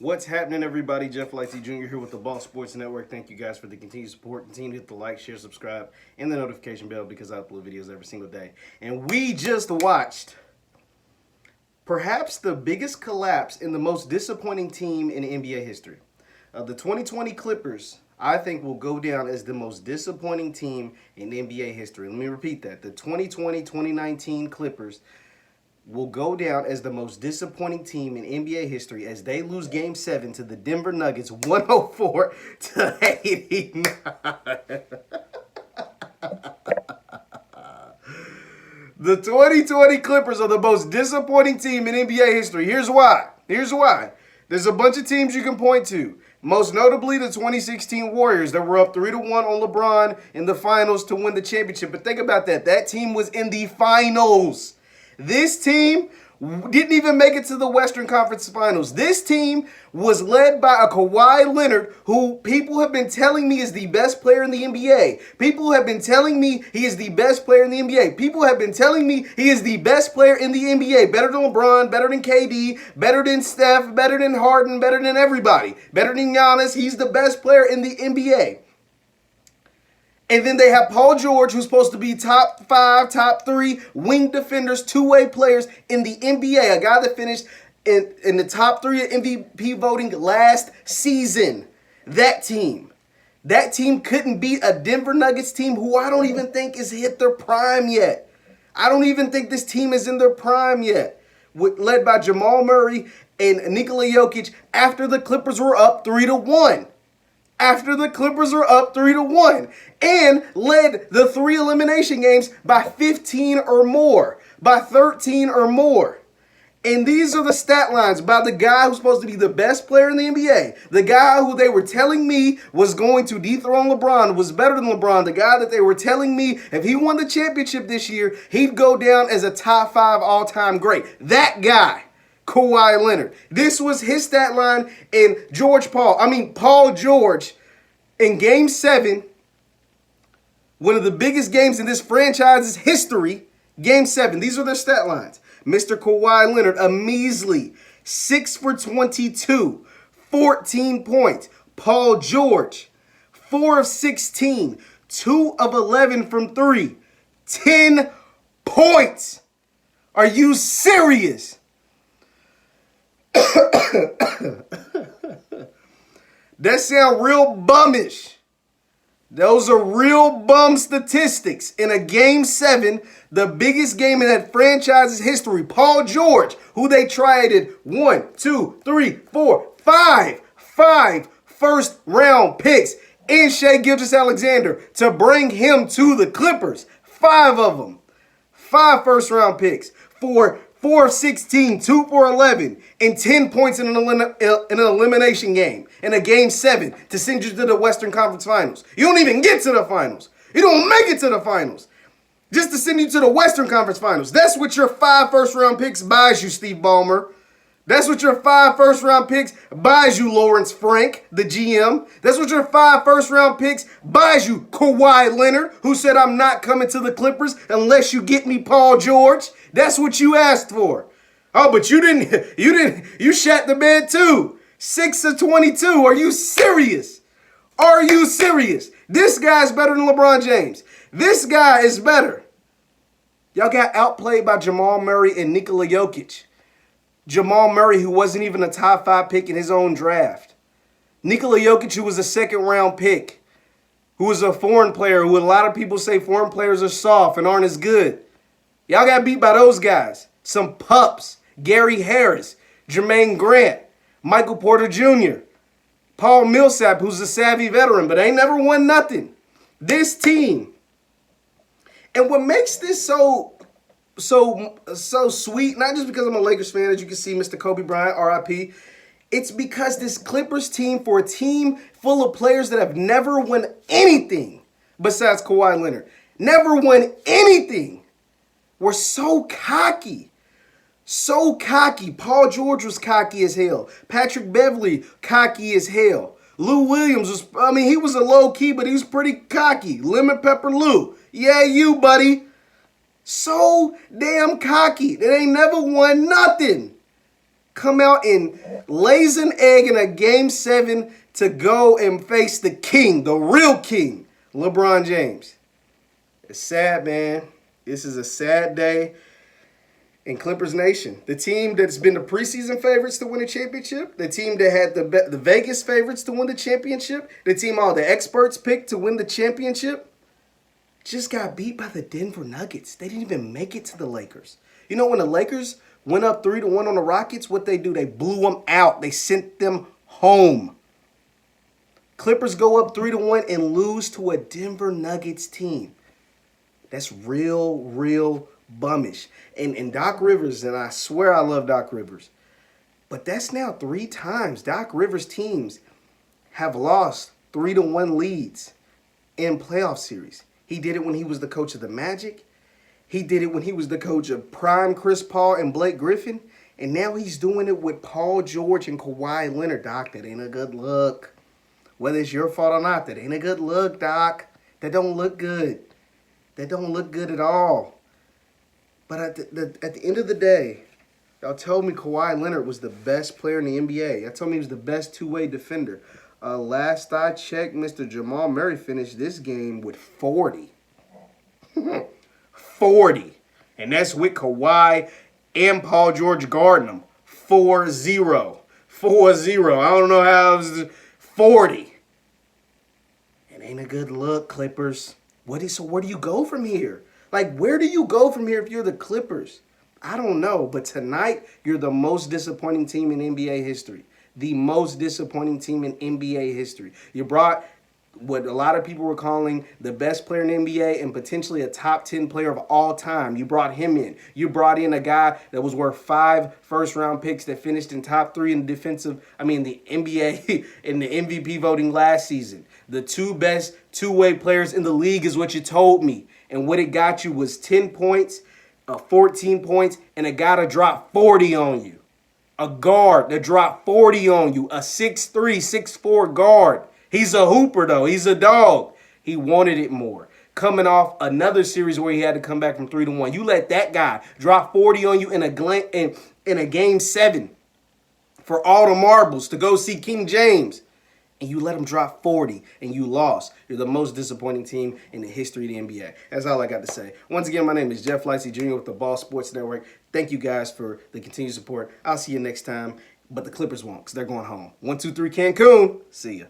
What's happening, everybody? Jeff Lightsy Jr. here with the Ball Sports Network. Thank you guys for the continued support. Continue to hit the like, share, subscribe, and the notification bell because I upload videos every single day. And we just watched perhaps the biggest collapse in the most disappointing team in NBA history. The 2020 Clippers, I think, will go down as the most disappointing team in NBA history. Let me repeat that. The 2020-2019 Clippers will go down as the most disappointing team in NBA history as they lose Game 7 to the Denver Nuggets 104-89. The 2020 Clippers are the most disappointing team in NBA history. Here's why. There's a bunch of teams you can point to. Most notably, the 2016 Warriors that were up 3-1 on LeBron in the finals to win the championship. But think about that. That team was in the finals. This team didn't even make it to the Western Conference Finals. This team was led by a Kawhi Leonard, who people have been telling me is the best player in the NBA. People have been telling me he is the best player in the NBA. People have been telling me he is the best player in the NBA. Better than LeBron, better than KD, better than Steph, better than Harden, better than everybody. Better than Giannis. He's the best player in the NBA. And then they have Paul George, who's supposed to be top 5, top 3 wing defenders, two-way players in the NBA. A guy that finished in the top 3 at MVP voting last season. That team couldn't beat a Denver Nuggets team who I don't even think has hit their prime yet. I don't even think this team is in their prime yet. Led by Jamal Murray and Nikola Jokic after the Clippers were up 3-1. After the Clippers are up 3-1 and led the 3 elimination games by 15 or more, by 13 or more. And these are the stat lines by the guy who's supposed to be the best player in the NBA, the guy who they were telling me was going to dethrone LeBron, was better than LeBron, the guy that they were telling me if he won the championship this year, he'd go down as a top 5 all-time great. That guy, Kawhi Leonard. This was his stat line, and Paul George in Game 7, one of the biggest games in this franchise's history, Game 7. These are their stat lines. Mr. Kawhi Leonard, a measly 6 for 22, 14 points. Paul George, 4 of 16, 2 of 11 from 3, 10 points. Are you serious? That sound real bummish. Those are real bum statistics. In a Game 7, the biggest game in that franchise's history, Paul George, who they traded 5 first-round picks and Shai Gilgeous-Alexander to bring him to the Clippers. 5 of them. 5 first-round picks for 4 of 16, 2 for 11, and 10 points in an elimination game, in a Game 7, to send you to the Western Conference Finals. You don't even get to the finals. You don't make it to the finals. Just to send you to the Western Conference Finals. That's what your 5 first-round picks buys you, Steve Ballmer. That's what your 5 first-round picks buys you, Lawrence Frank, the GM. That's what your 5 first-round picks buys you, Kawhi Leonard, who said, I'm not coming to the Clippers unless you get me Paul George. That's what you asked for. Oh, but you shat the bed too. 6 of 22. Are you serious? Are you serious? This guy's better than LeBron James. This guy is better. Y'all got outplayed by Jamal Murray and Nikola Jokic. Jamal Murray, who wasn't even a top 5 pick in his own draft. Nikola Jokic, who was a second-round pick, who was a foreign player, who a lot of people say foreign players are soft and aren't as good. Y'all got beat by those guys. Some pups. Gary Harris, Jermaine Grant, Michael Porter Jr., Paul Millsap, who's a savvy veteran, but ain't never won nothing. This team. And what makes this so sweet, not just because I'm a Lakers fan, as you can see, Mr. Kobe Bryant, RIP. It's because this Clippers team, for a team full of players that have never won anything besides Kawhi Leonard, never won anything, were so cocky. So cocky. Paul George was cocky as hell. Patrick Beverley, cocky as hell. Lou Williams was, he was a low key, but he was pretty cocky. Lemon Pepper Lou. Yeah, you, buddy. So damn cocky. They ain't never won nothing. come out and lays an egg in a Game 7 to go and face the king, the real king, LeBron James. It's sad, man. This is a sad day in Clippers Nation. The team that's been the preseason favorites to win a championship, the team that had the Vegas favorites to win the championship, the team all the experts picked to win the championship, just got beat by the Denver Nuggets. They didn't even make it to the Lakers. You know, when the Lakers went up 3-1 on the Rockets, what they do? They blew them out. They sent them home. Clippers go up 3-1 and lose to a Denver Nuggets team. That's real bummish. And Doc Rivers, and I swear I love Doc Rivers, but that's now 3 times Doc Rivers teams have lost 3-1 leads in playoff series. He did it when he was the coach of the Magic. He did it when he was the coach of prime Chris Paul and Blake Griffin. And now he's doing it with Paul George and Kawhi Leonard. Doc, that ain't a good look. Whether it's your fault or not, that ain't a good look, Doc. That don't look good. That don't look good at all. But at the end of the day, y'all told me Kawhi Leonard was the best player in the NBA. Y'all told me he was the best two-way defender. Last I checked, Mr. Jamal Murray finished this game with 40. 40. And that's with Kawhi and Paul George guarding him. 4-0. 4-0. I don't know how it was 40. It ain't a good look, Clippers. So where do you go from here? Like, where do you go from here if you're the Clippers? I don't know. But tonight, you're the most disappointing team in NBA history. The most disappointing team in NBA history. You brought what a lot of people were calling the best player in the NBA and potentially a top 10 player of all time. You brought him in. You brought in a guy that was worth 5 first-round picks that finished in top 3 in the NBA in the MVP voting last season. The 2 best two-way players in the league is what you told me. And what it got you was 10 points, 14 points, and a guy to drop 40 on you. A guard that dropped 40 on you. A 6'3", 6'4" guard. He's a hooper, though. He's a dog. He wanted it more. Coming off another series where he had to come back from 3-1. You let that guy drop 40 on you in a Game 7 for all the marbles to go see King James. And you let him drop 40 and you lost. You're the most disappointing team in the history of the NBA. That's all I got to say. Once again, my name is Jeff Lightsy Jr. with the Ball Sports Network. Thank you guys for the continued support. I'll see you next time. But the Clippers won't because they're going home. 1, 2, 3 Cancun. See ya.